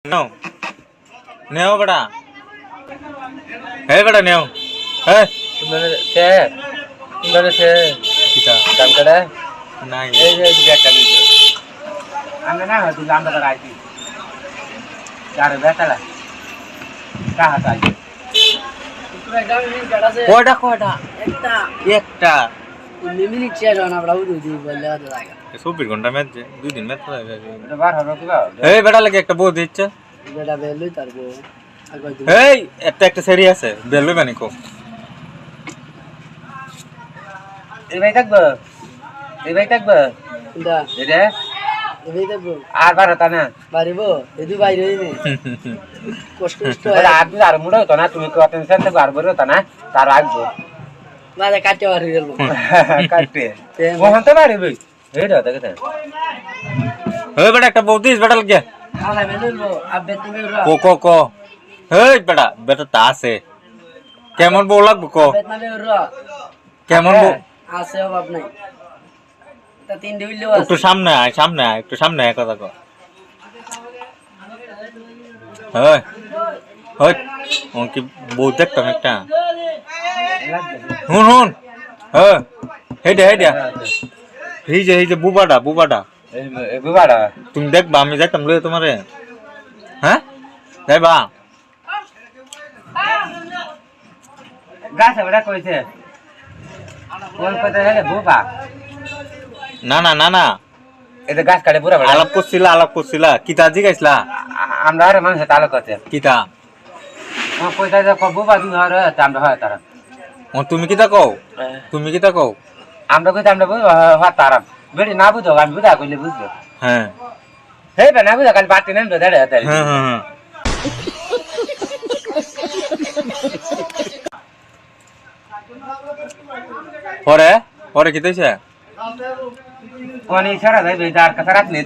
নেও নেও বেটা বেটা নেও সে কিটা কাম করে নাই এই যে একটা লিখে আমরা না তুই আমরা তো রাইছি যার বেটালা কাহা তাই কয়টা কয়টা একটা একটা মিনিট শেষ হয় না আমরা উড়ে দিই বললে হয়তো জায়গা 24 ঘন্টা ম্যাচ 2 দিন ম্যাচ এটা বার হবে কি বাবা এই বেটা লাগে একটা বউ দিচ্ছে যেটা বেলুই তার বউ আর কয় দিন এই একটা সেরি আছে বেলবে বানি কো এই ভাই থাকবো কোনটা এটা এবেই দেবো আর বার হতা না বাড়িব এদু বাইরে হইনি কষ্ট কষ্ট এটা আর তুই আর মুড়ো হতো না তুমি কত টেনশন থাকবো আর বড় হতো না তার আসবো মাঝে কাটতে পারি গেল কাটতে মোহন তো বাড়ি ভাই এইটা দেখে এই বেটা একটা বউ দিস বেটা লাগে খালা বেলুইবো আবে তুমি কো এই বেটা তা আছে কেমন বউ লাগবে কো বেতনাবে কেমন বউ আছে অভাব নাই তা তিন দিবিলেও একটু আছে সামনে আয় একটু সামনে আয় কথা কো ওই ওই ও কি বউ দেখতাম একটা হুন হ্যাঁ হেডে এই যে বুবাটা এই বুবাড়া তুমি দেখবা আমি যাইতাম লয়ে তোমারে হ্যাঁ যাইবা গাছ বড়া কইছে কোন কথা হলে বুবা না এটা গাছ কাটে পুরা বড়া আলাপ করছিলা কিতা জিগাইছিলা আমরা আর মানুষ তালক আছে কিতা ও কইতা যে বুবা দুই হরে আমরা হয় তারা ও তুমি কিতা কও আমরা কইতা আমরা হয় তারা বেড়ি না বুঝো আমি বুঝা কইলে বুঝবো হ্যাঁ হে বে না বুঝা কাল পার্টি নেন তো দাঁড়া তাই হ্যাঁ পরে কিতাইছে কোন ইশারা দেবে তার কথা রাত নেই